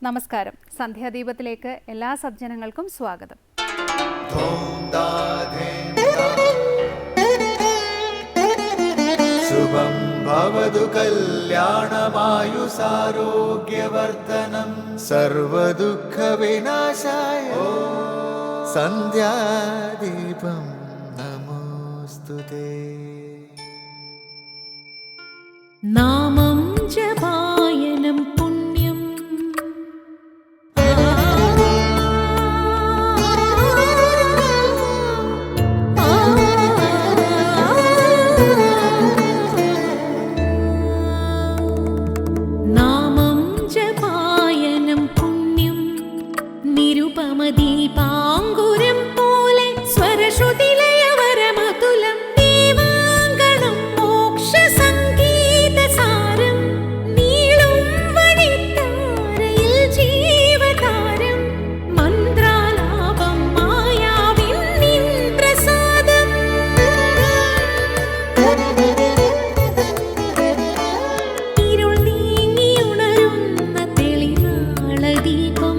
നമസ്കാരം. സന്ധ്യാദീപത്തിലേക്ക് എല്ലാ സജ്ജനങ്ങൾക്കും സ്വാഗതം. ശുഭം ഭവതു കല്യാണമായുസാരോഗ്യവർദ്ധനം സർവദുഃഖ വിനാശായ സന്ധ്യാദീപം നമോസ്തുതേ. നാമം ജപായനം പുണ്യം നാമം ജപായനം പുണ്യം നിരുപമദീപാങ്കുരം പോലെ സ്വരശ്രുതിലയവരമതുലം ദീവാങ്കണം മോക്ഷസംഗീതസാരം നീളും വഴിത്താരയിൽ ജീവതാരം മന്ത്രാലാപം മായാവിൻ നിൻ പ്രസാദം ഇരുൾ നീങ്ങിയുണരുന്ന തെളിനാളദീപം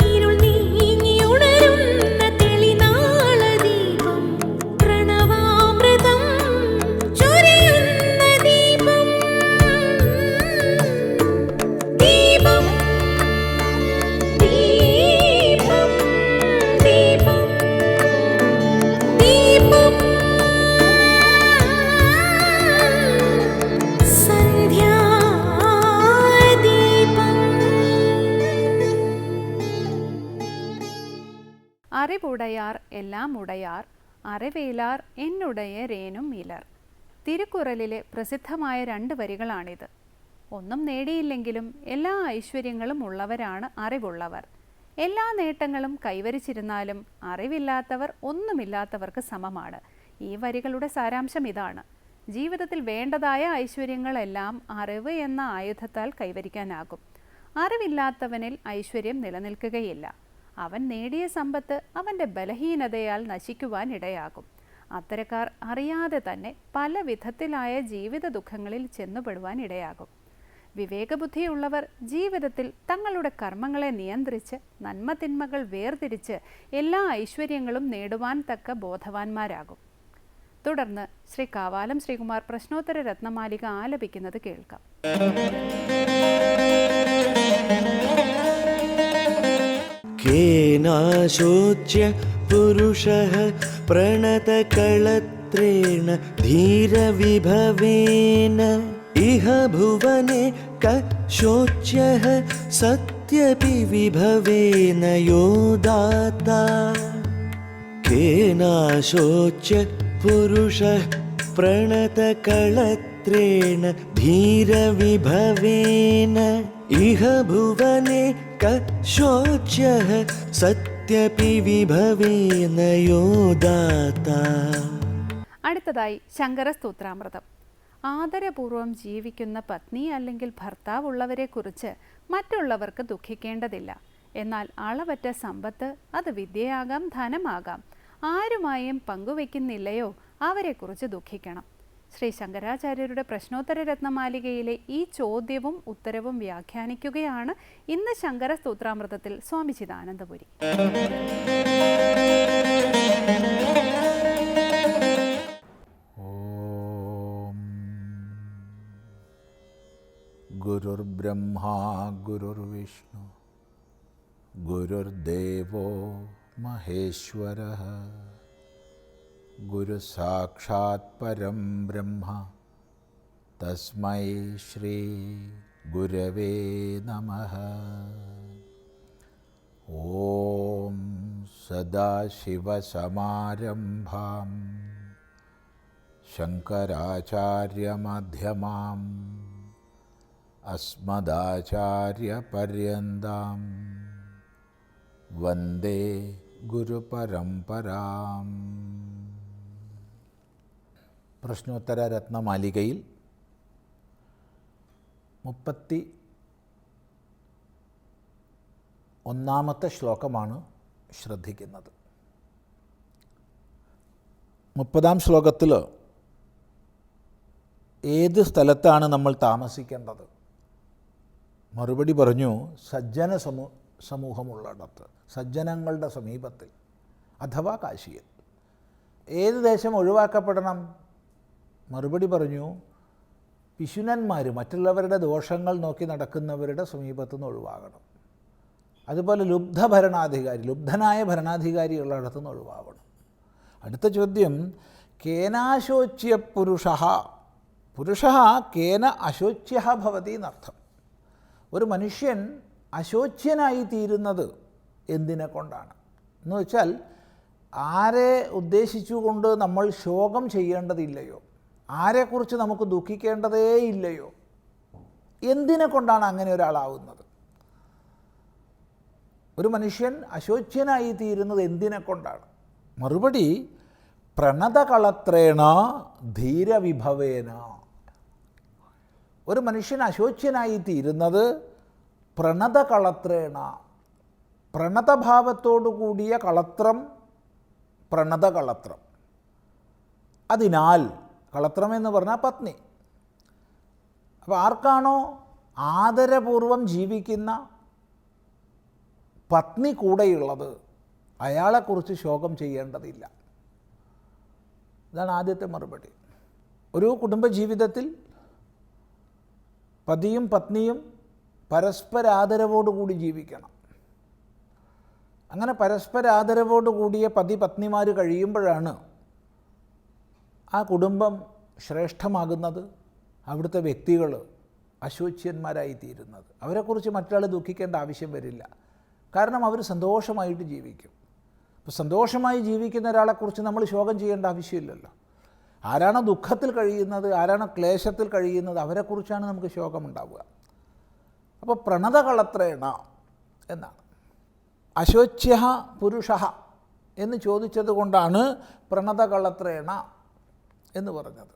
ഇരുൾ നീങ്ങിയുണരുന്ന തെളിനാളദീപം പ്രണവാമൃതം ചൊരിയുന്ന ദീപം ദീപം ദീപം ദീപം ദീപം സന്ധ്യാദീപം. അറിവുടയാർ എല്ലാം ഉടയാർ അറിവേലാർ എന്നുടയരേനും ഇലർ. തിരുക്കുറലിലെ പ്രസിദ്ധമായ 2 വരികളാണിത്. ഒന്നും നേടിയില്ലെങ്കിലും എല്ലാ ഐശ്വര്യങ്ങളും ഉള്ളവരാണ് അറിവുള്ളവർ. എല്ലാ നേട്ടങ്ങളും കൈവരിച്ചിരുന്നാലും അറിവില്ലാത്തവർ ഒന്നുമില്ലാത്തവർക്ക് സമമാണ്. ഈ വരികളുടെ സാരാംശം ഇതാണ്: ജീവിതത്തിൽ വേണ്ടതായ ഐശ്വര്യങ്ങളെല്ലാം അറിവ് എന്ന ആയുധത്താൽ കൈവരിക്കാനാകും. അറിവില്ലാത്തവനിൽ ഐശ്വര്യം നിലനിൽക്കുകയില്ല. അവൻ നേടിയ സമ്പത്ത് അവൻ്റെ ബലഹീനതയാൽ നശിക്കുവാൻ ഇടയാകും. അത്തരക്കാർ അറിയാതെ തന്നെ പല വിധത്തിലായ ജീവിത ദുഃഖങ്ങളിൽ ചെന്നുപെടുവാൻ ഇടയാകും. വിവേകബുദ്ധിയുള്ളവർ ജീവിതത്തിൽ തങ്ങളുടെ കർമ്മങ്ങളെ നിയന്ത്രിച്ച് നന്മതിന്മകൾ വേർതിരിച്ച് എല്ലാ ഐശ്വര്യങ്ങളും നേടുവാൻ തക്ക ബോധവാന്മാരാകും. തുടർന്ന് ശ്രീ കാവാലം ശ്രീകുമാർ പ്രശ്നോത്തര രത്നമാലിക ആലപിക്കുന്നത് കേൾക്കാം. കേനാശോച്യ പുരുഷഃ പ്രണതകളത്രേണ ധീരവിഭവേന ഇഹ ഭുവനെ കശോച്യഃ സത്യപി വിഭവേന യോദാതാ. കേനാശോച്യ പുരുഷഃ പ്രണതകളത്രേണ ധീരവിഭവേന ഇഹ ഭുവനെ കശോച്യഃ സത്യപി വിഭവേന യോദാതാ. അടുത്തതായി ശങ്കരസ്തോത്രാമൃതം. ആദരപൂർവം ജീവിക്കുന്ന പത്നി അല്ലെങ്കിൽ ഭർത്താവ് ഉള്ളവരെക്കുറിച്ച് മറ്റുള്ളവർക്ക് ദുഃഖിക്കേണ്ടതില്ല. എന്നാൽ അളവറ്റ സമ്പത്ത്, അത് വിദ്യയാകാം ധനമാകാം, ആരുമായും പങ്കുവെക്കുന്നില്ലയോ അവരെക്കുറിച്ച് ദുഃഖിക്കണം. ശ്രീ ശങ്കരാചാര്യരുടെ പ്രശ്നോത്തര രത്നമാലികയിലെ ഈ ചോദ്യവും ഉത്തരവും വ്യാഖ്യാനിക്കുകയാണ് ഇന്ന് ശങ്കര സ്തോത്രാമൃതത്തിൽ സ്വാമി ചിദാനന്ദപുരി. ഓം ഗുരുർബ്രഹ്മാ ഗുരുർവിഷ്ണു ഗുരുർദേവോ മഹേശ്വരഃ ഗുരു സാക്ഷാത് പരം ബ്രഹ്മ തസ്മൈ ശ്രീ ഗുരവേ നമഃ. ഓം സദാശിവസമാരംഭാം ശങ്കരാചാര്യമധ്യമാം അസ്മദാചാര്യപര്യന്താം വന്ദേ ഗുരുപരമ്പരാം. പ്രശ്നോത്തര രത്നമാലികയിൽ 31 ശ്ലോകമാണ് ശ്രദ്ധിക്കുന്നത്. 30 ശ്ലോകത്തിൽ ഏത് സ്ഥലത്താണ് നമ്മൾ താമസിക്കേണ്ടത്? മറുപടി പറഞ്ഞു, സജ്ജന സമൂഹമുള്ളിടത്ത്, സജ്ജനങ്ങളുടെ സമീപത്തിൽ, അഥവാ കാശിയിൽ. ഏത് ദേശം ഒഴിവാക്കപ്പെടണം? മറുപടി പറഞ്ഞു, പിശുനന്മാർ, മറ്റുള്ളവരുടെ ദോഷങ്ങൾ നോക്കി നടക്കുന്നവരുടെ സമീപത്തു നിന്ന് ഒഴിവാകണം. അതുപോലെ ലുബ്ധനായ ഭരണാധികാരികളുടെ നിന്ന് ഒഴിവാകണം. അടുത്ത ചോദ്യം, കേനാശോച്യ പുരുഷ കേന അശോച്യ ഭവതി എന്നർത്ഥം. ഒരു മനുഷ്യൻ അശോച്യനായി തീരുന്നത് എന്തിനെ കൊണ്ടാണ് എന്ന് വെച്ചാൽ, ആരെ ഉദ്ദേശിച്ചുകൊണ്ട് നമ്മൾ ശോകം ചെയ്യേണ്ടതില്ലയോ, ആരെക്കുറിച്ച് നമുക്ക് ദുഃഖിക്കേണ്ടതേ ഇല്ലയോ, എന്തിനെ കൊണ്ടാണ് അങ്ങനെ ഒരാളാവുന്നത്? ഒരു മനുഷ്യൻ അശോച്യനായി തീരുന്നത് എന്തിനെ കൊണ്ടാണ്? മറുപടി, പ്രണതകളത്രേണ ധീരവിഭവേന. ഒരു മനുഷ്യൻ അശോച്യനായി തീരുന്നത് പ്രണതകളത്രേണ, പ്രണതഭാവത്തോടു കൂടിയ കളത്രം, പ്രണതകളത്രം. അതിനാൽ കളത്രം എന്ന് പറഞ്ഞാൽ പത്നി. അപ്പോൾ ആർക്കാണോ ആദരപൂർവം ജീവിക്കുന്ന പത്നി കൂടെയുള്ളത്, അയാളെക്കുറിച്ച് ശോകം ചെയ്യേണ്ടതില്ല. ഇതാണ് ആദ്യത്തെ മറുപടി. ഒരു കുടുംബജീവിതത്തിൽ പതിയും പത്നിയും പരസ്പരാദരവോടുകൂടി ജീവിക്കണം. അങ്ങനെ പരസ്പരാദരവോടുകൂടിയ പത്നിമാർ കഴിയുമ്പോഴാണ് ആ കുടുംബം ശ്രേഷ്ഠമാകുന്നത്, അവിടുത്തെ വ്യക്തികൾ അശോച്യന്മാരായിത്തീരുന്നത്. അവരെക്കുറിച്ച് മറ്റൊരാൾ ദുഃഖിക്കേണ്ട ആവശ്യം വരില്ല. കാരണം അവർ സന്തോഷമായിട്ട് ജീവിക്കും. അപ്പോൾ സന്തോഷമായി ജീവിക്കുന്ന ഒരാളെക്കുറിച്ച് നമ്മൾ ശോകം ചെയ്യേണ്ട ആവശ്യമില്ലല്ലോ. ആരാണോ ദുഃഖത്തിൽ കഴിയുന്നത്, ആരാണോ ക്ലേശത്തിൽ കഴിയുന്നത്, അവരെക്കുറിച്ചാണ് നമുക്ക് ശോകമുണ്ടാവുക. അപ്പോൾ പ്രണതകളത്രേണ എന്നാണ്. അശോച്യ പുരുഷ എന്ന് ചോദിച്ചത് കൊണ്ടാണ് പ്രണതകളത്രേണ എന്ന് പറഞ്ഞത്.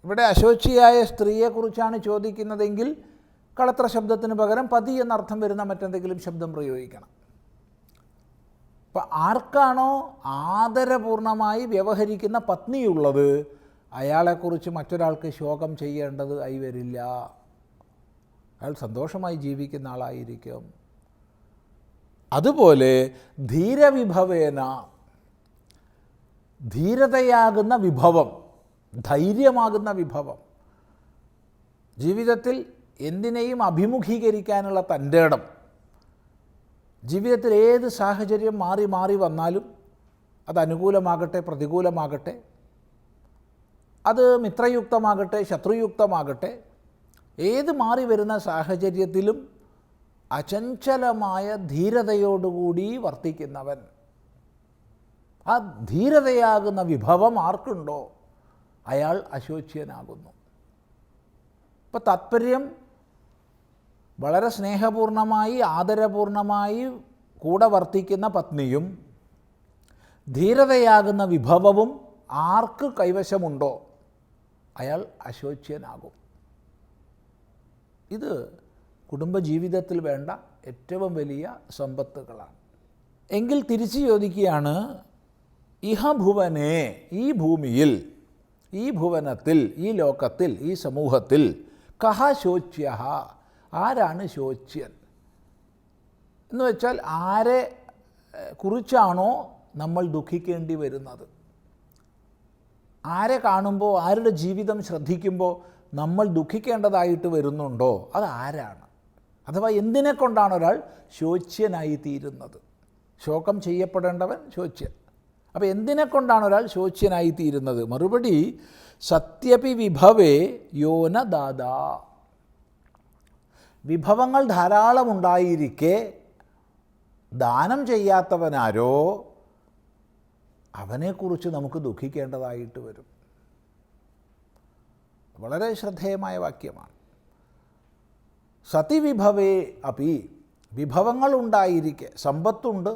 ഇവിടെ അശോച്യയായ സ്ത്രീയെക്കുറിച്ചാണ് ചോദിക്കുന്നതെങ്കിൽ കളത്ര ശബ്ദത്തിന് പകരം പതി എന്നർത്ഥം വരുന്ന മറ്റെന്തെങ്കിലും ശബ്ദം പ്രയോഗിക്കണം. അപ്പം ആർക്കാണോ ആദരപൂർണമായി വ്യവഹരിക്കുന്ന പത്നിയുള്ളത്, അയാളെക്കുറിച്ച് മറ്റൊരാൾക്ക് ശോകം ചെയ്യേണ്ടത് ആയി വരില്ല. അയാൾ സന്തോഷമായി ജീവിക്കുന്ന ആളായിരിക്കും. അതുപോലെ ധീരവിഭവേന, ധീരതയാകുന്ന വിഭവം, ധൈര്യമാകുന്ന വിഭവം, ജീവിതത്തിൽ എന്തിനേയും അഭിമുഖീകരിക്കാനുള്ള തൻ്റെ ഇടം, ജീവിതത്തിൽ ഏത് സാഹചര്യം മാറി മാറി വന്നാലും അത് അനുകൂലമാകട്ടെ പ്രതികൂലമാകട്ടെ, അത് മിത്രയുക്തമാകട്ടെ ശത്രുയുക്തമാകട്ടെ, ഏത് മാറി വരുന്ന സാഹചര്യത്തിലും അചഞ്ചലമായ ധീരതയോടുകൂടി വർത്തിക്കുന്നവൻ, ആ ധീരതയാകുന്ന വിഭവം ആർക്കുണ്ടോ അയാൾ അശോച്യനാകുന്നു. ഇപ്പോൾ താത്പര്യം വളരെ സ്നേഹപൂർണമായി ആദരപൂർണമായി കൂടെ വർത്തിക്കുന്ന പത്നിയും ധീരതയാകുന്ന വിഭവവും ആർക്ക് കൈവശമുണ്ടോ അയാൾ അശോച്യനാകും. ഇത് കുടുംബജീവിതത്തിൽ വേണ്ട ഏറ്റവും വലിയ സമ്പത്തുകളാണ്. എങ്കിൽ തിരിച്ചു ചോദിക്കുകയാണ്, ഇഹഭുവനെ, ഈ ഭൂമിയിൽ, ഈ ഭുവനത്തിൽ, ഈ ലോകത്തിൽ, ഈ സമൂഹത്തിൽ, കഹ ശോച്യ, ആരാണ് ശോച്യൻ എന്ന് വെച്ചാൽ ആരെ കുറിച്ചാണോ നമ്മൾ ദുഃഖിക്കേണ്ടി വരുന്നത്, ആരെ കാണുമ്പോൾ, ആരുടെ ജീവിതം ശ്രദ്ധിക്കുമ്പോൾ നമ്മൾ ദുഃഖിക്കേണ്ടതായിട്ട് വരുന്നുണ്ടോ, അത് ആരാണ്? അഥവാ എന്തിനെ കൊണ്ടാണ് ഒരാൾ ശോച്യനായി തീരുന്നത്? ശോകം ചെയ്യപ്പെടേണ്ടവൻ ശോച്യൻ. അപ്പോൾ എന്തിനെ കൊണ്ടാണ് ഒരാൾ ശോച്യനായി തീരുന്നത്? മറുപടി, സത്യപി വിഭവേ യോന ദാദാ. വിഭവങ്ങൾ ധാരാളമുണ്ടായിരിക്കെ ദാനം ചെയ്യാത്തവനാരോ അവനെക്കുറിച്ച് നമുക്ക് ദുഃഖിക്കേണ്ടതായിട്ട് വരും. വളരെ ശ്രദ്ധേയമായ വാക്യമാണ്. സതിവിഭവേ അപി, വിഭവങ്ങളുണ്ടായിരിക്കെ, സമ്പത്തുണ്ട്,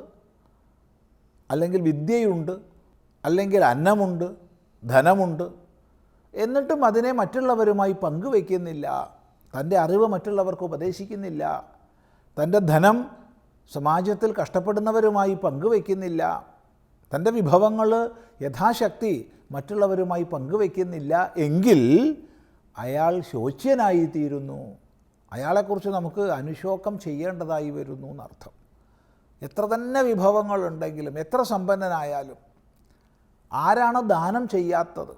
അല്ലെങ്കിൽ വിദ്യയുണ്ട്, അല്ലെങ്കിൽ അന്നമുണ്ട്, ധനമുണ്ട്, എന്നിട്ടും അതിനെ മറ്റുള്ളവരുമായി പങ്കുവയ്ക്കുന്നില്ല, തൻ്റെ അറിവ് മറ്റുള്ളവർക്ക് ഉപദേശിക്കുന്നില്ല, തൻ്റെ ധനം സമാജത്തിൽ കഷ്ടപ്പെടുന്നവരുമായി പങ്കുവയ്ക്കുന്നില്ല, തൻ്റെ വിഭവങ്ങൾ യഥാശക്തി മറ്റുള്ളവരുമായി പങ്കുവയ്ക്കുന്നില്ല എങ്കിൽ അയാൾ ശോച്യനായിത്തീരുന്നു. അയാളെക്കുറിച്ച് നമുക്ക് അനുശോകം ചെയ്യേണ്ടതായി വരുന്നു എന്നർത്ഥം. എത്ര തന്നെ വിഭവങ്ങളുണ്ടെങ്കിലും, എത്ര സമ്പന്നനായാലും, ആരാണോ ദാനം ചെയ്യാത്തത്,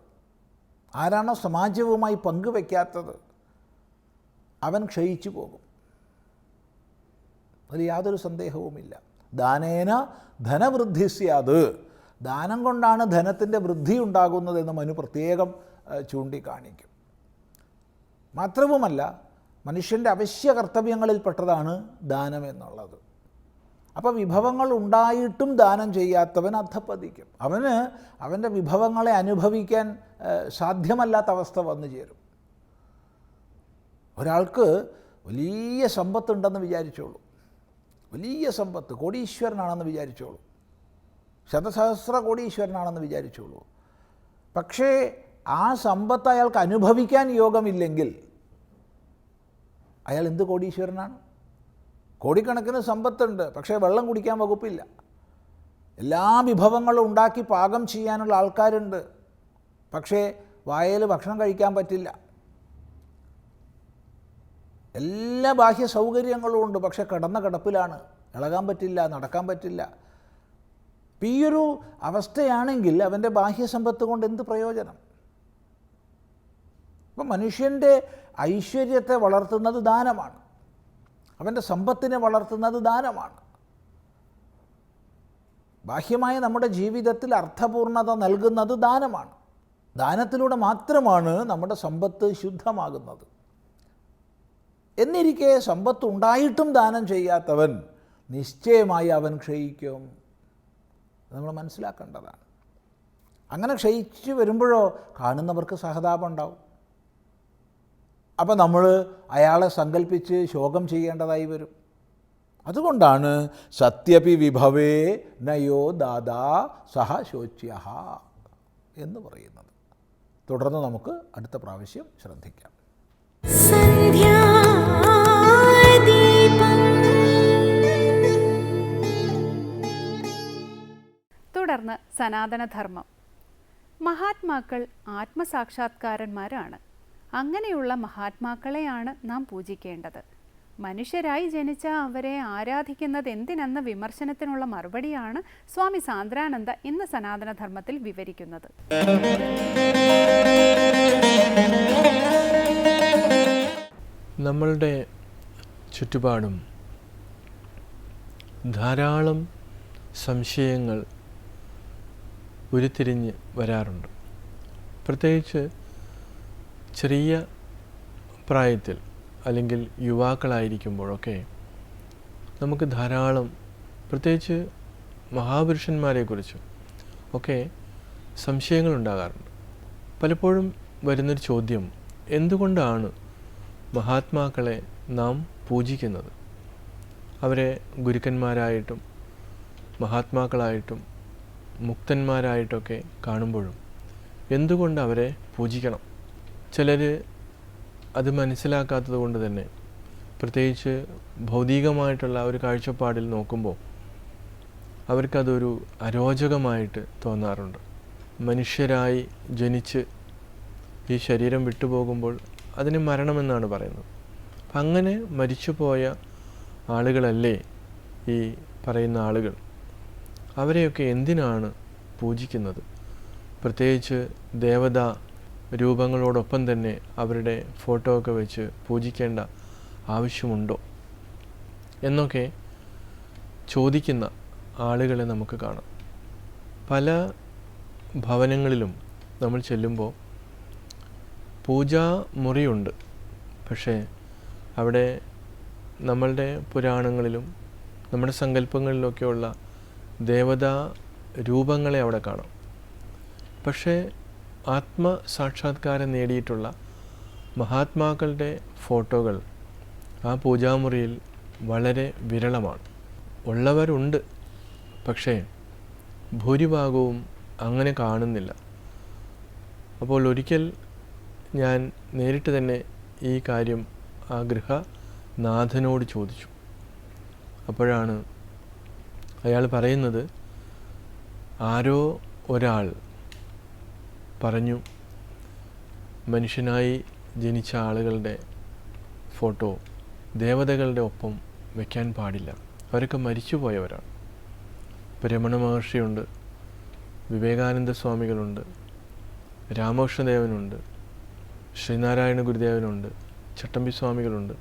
ആരാണോ സമാജവുമായി പങ്കുവയ്ക്കാത്തത്, അവൻ ക്ഷയിച്ചു പോകും. അതിൽ യാതൊരു സന്ദേഹവുമില്ല. ദാനേന ധനവൃദ്ധി സ്യാത്, ദാനം കൊണ്ടാണ് ധനത്തിൻ്റെ വൃദ്ധി ഉണ്ടാകുന്നതെന്ന് മനു പ്രത്യേകം ചൂണ്ടിക്കാണിക്കും. മാത്രവുമല്ല, മനുഷ്യൻ്റെ അവശ്യ കർത്തവ്യങ്ങളിൽപ്പെട്ടതാണ് ദാനം എന്നുള്ളത്. അപ്പോൾ വിഭവങ്ങൾ ഉണ്ടായിട്ടും ദാനം ചെയ്യാത്തവൻ അധപ്പതിക്കും. അവൻ്റെ വിഭവങ്ങളെ അനുഭവിക്കാൻ സാധ്യമല്ലാത്ത അവസ്ഥ വന്നു ചേരും. ഒരാൾക്ക് വലിയ സമ്പത്തുണ്ടെന്ന് വിചാരിച്ചോളൂ, വലിയ സമ്പത്ത്, കോടീശ്വരനാണെന്ന് വിചാരിച്ചോളൂ, ശതസഹസ്ര കോടീശ്വരനാണെന്ന് വിചാരിച്ചോളൂ. പക്ഷേ ആ സമ്പത്ത് അയാൾക്ക് അനുഭവിക്കാൻ യോഗമില്ലെങ്കിൽ അയാൾ എന്ത് കോടീശ്വരനാണ്? കോടിക്കണക്കിന് സമ്പത്തുണ്ട്, പക്ഷേ വെള്ളം കുടിക്കാൻ വകുപ്പില്ല. എല്ലാ വിഭവങ്ങളും ഉണ്ടാക്കി പാകം ചെയ്യാനുള്ള ആൾക്കാരുണ്ട്, പക്ഷേ വായയിൽ ഭക്ഷണം കഴിക്കാൻ പറ്റില്ല. എല്ലാ ബാഹ്യ സൗകര്യങ്ങളും ഉണ്ട്, പക്ഷേ കിടന്ന കിടപ്പിലാണ്, ഇളകാൻ പറ്റില്ല, നടക്കാൻ പറ്റില്ല. അപ്പം ഈയൊരു അവസ്ഥയാണെങ്കിൽ അവൻ്റെ ബാഹ്യസമ്പത്ത് കൊണ്ട് എന്ത് പ്രയോജനം? അപ്പം മനുഷ്യൻ്റെ ഐശ്വര്യത്തെ വളർത്തുന്നത് ദാനമാണ്, അവൻ്റെ സമ്പത്തിനെ വളർത്തുന്നത് ദാനമാണ്. ബാഹ്യമായ നമ്മുടെ ജീവിതത്തിൽ അർത്ഥപൂർണത നൽകുന്നത് ദാനമാണ്. ദാനത്തിലൂടെ മാത്രമാണ് നമ്മുടെ സമ്പത്ത് ശുദ്ധമാകുന്നത്. എന്നിരിക്കെ സമ്പത്ത് ഉണ്ടായിട്ടും ദാനം ചെയ്യാത്തവൻ നിശ്ചയമായി അവൻ ക്ഷയിക്കും. നമ്മൾ മനസ്സിലാക്കേണ്ടതാണ്. അങ്ങനെ ക്ഷയിച്ചു വരുമ്പോഴോ കാണുന്നവർക്ക് സഹതാപം ഉണ്ടാവും. അപ്പം നമ്മൾ അയാളെ സങ്കല്പിച്ച് ശോകം ചെയ്യേണ്ടതായി വരും. അതുകൊണ്ടാണ് സത്യപി വിഭവേ നയോ ദാദാ സഹ ശോച്യ എന്ന് പറയുന്നത്. തുടർന്ന് നമുക്ക് അടുത്ത പ്രാവശ്യം ശ്രദ്ധിക്കാം. തുടർന്ന് സനാതനധർമ്മം. മഹാത്മാക്കൾ ആത്മസാക്ഷാത്കാരന്മാരാണ്. അങ്ങനെയുള്ള മഹാത്മാക്കളെയാണ് നാം പൂജിക്കേണ്ടത്. മനുഷ്യരായി ജനിച്ച അവരെ ആരാധിക്കുന്നത് എന്തിനെന്ന വിമർശനത്തിനുള്ള മറുപടിയാണ് സ്വാമി സാന്ദ്രാനന്ദ ഇന്ന് സനാതനധർമ്മത്തിൽ വിവരിക്കുന്നത്. നമ്മളുടെ ചുറ്റുപാടും ധാരാളം സംശയങ്ങൾ ഉരുത്തിരിഞ്ഞ് വരാറുണ്ട്. പ്രത്യേകിച്ച് ചെറിയ പ്രായത്തിൽ അല്ലെങ്കിൽ യുവാക്കളായിരിക്കുമ്പോഴൊക്കെ നമുക്ക് ധാരാളം, പ്രത്യേകിച്ച് മഹാപുരുഷന്മാരെക്കുറിച്ചും ഒക്കെ സംശയങ്ങളുണ്ടാകാറുണ്ട്. പലപ്പോഴും വരുന്നൊരു ചോദ്യം, എന്തുകൊണ്ടാണ് മഹാത്മാക്കളെ നാം പൂജിക്കുന്നത്? അവരെ ഗുരുക്കന്മാരായിട്ടും മഹാത്മാക്കളായിട്ടും മുക്തന്മാരായിട്ടൊക്കെ കാണുമ്പോഴും എന്തുകൊണ്ട് അവരെ പൂജിക്കണം? ചിലർ അത് മനസ്സിലാക്കാത്തത് കൊണ്ട് തന്നെ, പ്രത്യേകിച്ച് ഭൗതികമായിട്ടുള്ള ഒരു കാഴ്ചപ്പാടിൽ നോക്കുമ്പോൾ അവർക്കതൊരു അരോചകമായിട്ട് തോന്നാറുണ്ട്. മനുഷ്യരായി ജനിച്ച് ഈ ശരീരം വിട്ടുപോകുമ്പോൾ അതിന് മരണമെന്നാണ് പറയുന്നത്. അപ്പം അങ്ങനെ മരിച്ചുപോയ ആളുകളല്ലേ ഈ പറയുന്ന ആളുകൾ? അവരെയൊക്കെ എന്തിനാണ് പൂജിക്കുന്നത്? പ്രത്യേകിച്ച് ദേവതാ രൂപങ്ങളോടൊപ്പം തന്നെ അവരുടെ ഫോട്ടോ ഒക്കെ വെച്ച് പൂജിക്കേണ്ട ആവശ്യമുണ്ടോ എന്നൊക്കെ ചോദിക്കുന്ന ആളുകളെ നമുക്ക് കാണാം. പല ഭവനങ്ങളിലും നമ്മൾ ചെല്ലുമ്പോൾ പൂജാമുറിയുണ്ട്, പക്ഷേ അവിടെ നമ്മളുടെ പുരാണങ്ങളിലും നമ്മുടെ സങ്കല്പങ്ങളിലൊക്കെയുള്ള ദേവതാ രൂപങ്ങളെ അവിടെ കാണാം. പക്ഷേ ആത്മസാക്ഷാത്കാരം നേടിയിട്ടുള്ള മഹാത്മാക്കളുടെ ഫോട്ടോകൾ ആ പൂജാമുറിയിൽ വളരെ വിരളമാണ്. ഉള്ളവരുണ്ട്, പക്ഷേ ഭൂരിഭാഗവും അങ്ങനെ കാണുന്നില്ല. അപ്പോൾ ഒരിക്കൽ ഞാൻ നേരിട്ട് തന്നെ ഈ കാര്യം ആ ഗൃഹനാഥനോട് ചോദിച്ചു. അപ്പോഴാണ് അയാൾ പറയുന്നത്, ആരോ ഒരാൾ പറഞ്ഞു, മനുഷ്യനായി ജനിച്ച ആളുകളുടെ ഫോട്ടോ ദേവതകളുടെ ഒപ്പം വയ്ക്കാൻ പാടില്ല, അവരൊക്കെ മരിച്ചു പോയവരാണ്. ഇപ്പോൾ രമണ മഹർഷിയുണ്ട്, വിവേകാനന്ദ സ്വാമികളുണ്ട്, രാമകൃഷ്ണദേവനുണ്ട്, ശ്രീനാരായണ ഗുരുദേവനുണ്ട്, ചട്ടമ്പി സ്വാമികളുണ്ട്.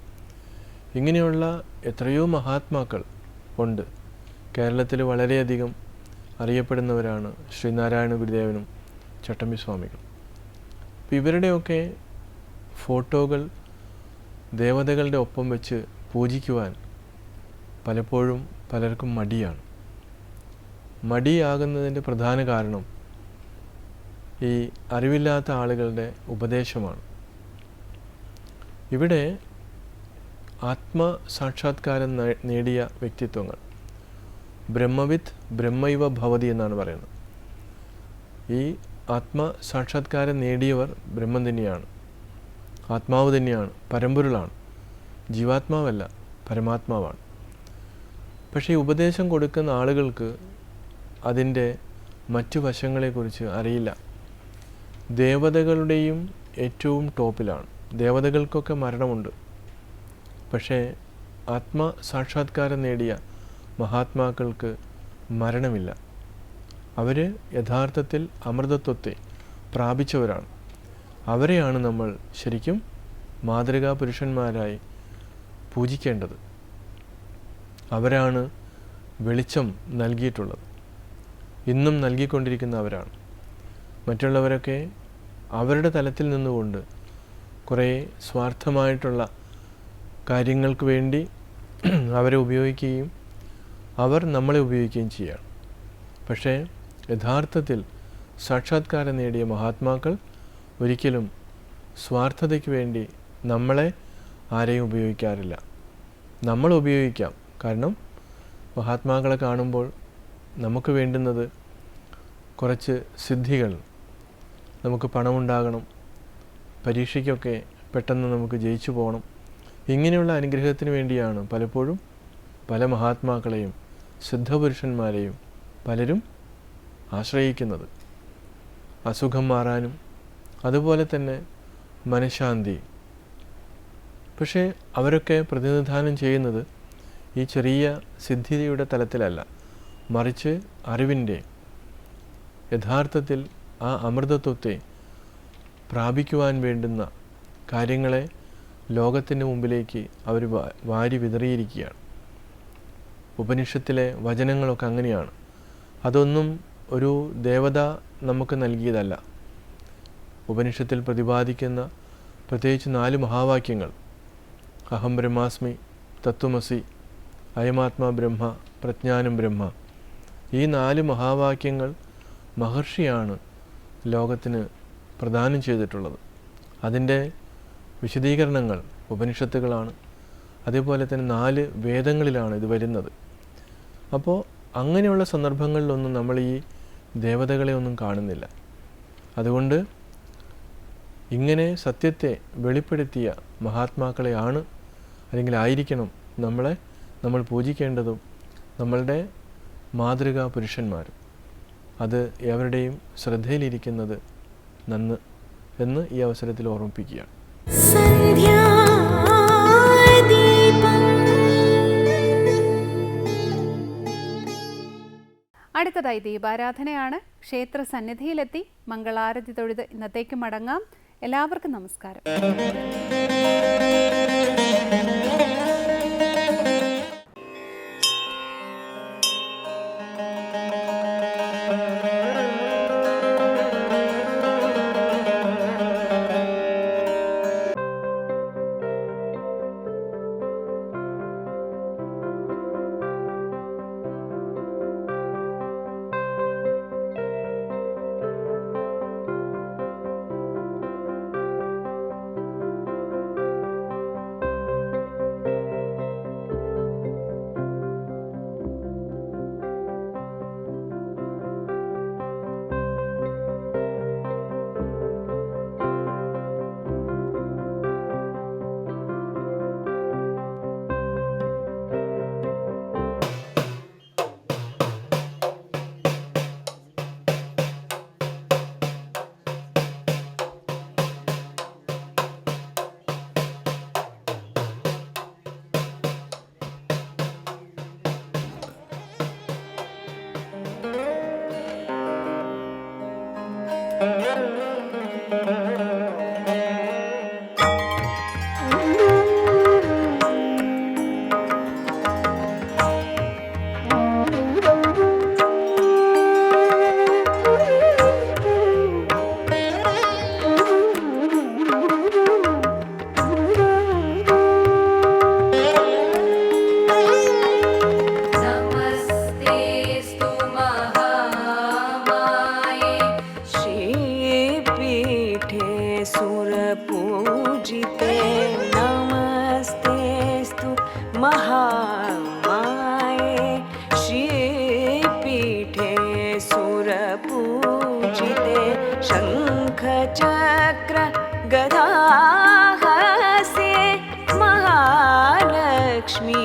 ഇങ്ങനെയുള്ള എത്രയോ മഹാത്മാക്കൾ ഉണ്ട്. കേരളത്തിൽ വളരെയധികം അറിയപ്പെടുന്നവരാണ് ശ്രീനാരായണ ഗുരുദേവനും ചട്ടമ്പി സ്വാമികളും. അപ്പോൾ ഇവരുടെയൊക്കെ ഫോട്ടോകൾ ദേവതകളുടെ ഒപ്പം വെച്ച് പൂജിക്കുവാൻ പലപ്പോഴും പലർക്കും മടിയാണ്. മടിയാകുന്നതിൻ്റെ പ്രധാന കാരണം ഈ അറിവില്ലാത്ത ആളുകളുടെ ഉപദേശമാണ്. ഇവിടെ ആത്മസാക്ഷാത്കാരം നേടിയ വ്യക്തിത്വങ്ങൾ, ബ്രഹ്മവിത്ത് ബ്രഹ്മൈവ ഭവതി എന്നാണ് പറയുന്നത്. ഈ ആത്മസാക്ഷാത്കാരം നേടിയവർ ബ്രഹ്മം തന്നെയാണ്, ആത്മാവ് തന്നെയാണ്, പരമ്പൊരുളാണ്, ജീവാത്മാവല്ല, പരമാത്മാവാണ്. പക്ഷേ ഈ ഉപദേശം കൊടുക്കുന്ന ആളുകൾക്ക് അതിൻ്റെ മറ്റു വശങ്ങളെക്കുറിച്ച് അറിയില്ല. ദേവതകളുടെയും ഏറ്റവും ടോപ്പിലാണ്. ദേവതകൾക്കൊക്കെ മരണമുണ്ട്. പക്ഷേ ആത്മസാക്ഷാത്കാരം നേടിയ മഹാത്മാക്കൾക്ക് മരണമില്ല. അവർ യഥാർത്ഥത്തിൽ അമൃതത്വത്തെ പ്രാപിച്ചവരാണ്. അവരെയാണ് നമ്മൾ ശരിക്കും മാതൃകാ പുരുഷന്മാരായി പൂജിക്കേണ്ടത്. അവരാണ് വെളിച്ചം നൽകിയിട്ടുള്ളത്, ഇന്നും നൽകിക്കൊണ്ടിരിക്കുന്നവരാണ്. മറ്റുള്ളവരൊക്കെ അവരുടെ തലത്തിൽ നിന്നുകൊണ്ട് കുറേ സ്വാർത്ഥമായിട്ടുള്ള കാര്യങ്ങൾക്ക് വേണ്ടി അവരെ ഉപയോഗിക്കുകയും അവർ നമ്മളെ ഉപയോഗിക്കുകയും ചെയ്യുകയാണ്. പക്ഷേ യഥാർത്ഥത്തിൽ സാക്ഷാത്കാരം നേടിയ മഹാത്മാക്കൾ ഒരിക്കലും സ്വാർത്ഥതയ്ക്ക് വേണ്ടി നമ്മളെ ആരെയും ഉപയോഗിക്കാറില്ല. നമ്മൾ ഉപയോഗിക്കാം. കാരണം മഹാത്മാക്കളെ കാണുമ്പോൾ നമുക്ക് വേണ്ടുന്നത് കുറച്ച് സിദ്ധികൾ, നമുക്ക് പണമുണ്ടാകണം, പരീക്ഷയ്ക്കൊക്കെ പെട്ടെന്ന് നമുക്ക് ജയിച്ചു പോകണം. ഇങ്ങനെയുള്ള അനുഗ്രഹത്തിന് വേണ്ടിയാണ് പലപ്പോഴും പല മഹാത്മാക്കളെയും സിദ്ധപുരുഷന്മാരെയും പലരും ആശ്രയിക്കുന്നത്. അസുഖം മാറാനും അതുപോലെ തന്നെ മനഃശാന്തി. പക്ഷേ അവരൊക്കെ പ്രതിനിധാനം ചെയ്യുന്നത് ഈ ചെറിയ സിദ്ധിയുടെ തലത്തിലല്ല, മറിച്ച് അറിവിൻ്റെ യഥാർത്ഥത്തിൽ ആ അമൃതത്വത്തെ പ്രാപിക്കുവാൻ വേണ്ടുന്ന കാര്യങ്ങളെ ലോകത്തിൻ്റെ മുമ്പിലേക്ക് അവർ വാരി വിതറിയിരിക്കുകയാണ്. ഉപനിഷത്തിലെ വചനങ്ങളൊക്കെ അങ്ങനെയാണ്. അതൊന്നും ഒരു ദേവത നമുക്ക് നൽകിയതല്ല. ഉപനിഷത്തിൽ പ്രതിപാദിക്കുന്ന പ്രത്യേകിച്ച് 4 മഹാവാക്യങ്ങൾ, അഹം ബ്രഹ്മാസ്മി, തത്വമസി, അയമാത്മാ ബ്രഹ്മ, പ്രജ്ഞാനം ബ്രഹ്മ, ഈ 4 മഹാവാക്യങ്ങൾ മഹർഷിയാണ് ലോകത്തിന് പ്രദാനം ചെയ്തിട്ടുള്ളത്. അതിൻ്റെ വിശദീകരണങ്ങൾ ഉപനിഷത്തുകളാണ്. അതേപോലെ തന്നെ 4 വേദങ്ങളിലാണ് ഇത് വരുന്നത്. അപ്പോൾ അങ്ങനെയുള്ള സന്ദർഭങ്ങളിലൊന്നും നമ്മൾ ഈ ദേവതകളെ ഒന്നും കാണുന്നില്ല. അതുകൊണ്ട് ഇങ്ങനെ സത്യത്തെ വെളിപ്പെടുത്തിയ മഹാത്മാക്കളെയാണ് അല്ലെങ്കിൽ ആയിരിക്കണം നമ്മൾ പൂജിക്കേണ്ടതും നമ്മളുടെ മാതൃകാ പുരുഷന്മാരും. അത് എവരുടെയും ശ്രദ്ധയിലിരിക്കുന്നത് നന്ന് എന്ന് ഈ അവസരത്തിൽ ഓർമ്മിപ്പിക്കുകയാണ്. അടുത്തതായി ദീപാരാധനയാണ്. ക്ഷേത്ര സന്നിധിയിലെത്തി മംഗളാരതി തൊഴുത് ഇന്നത്തേക്ക് മടങ്ങാം. എല്ലാവർക്കും നമസ്കാരം. पूजिते नमस्तेस्तु महामाये श्रीपीठे सुरपूजिते शङ्खचक्र गदाहस्ते महालक्ष्मी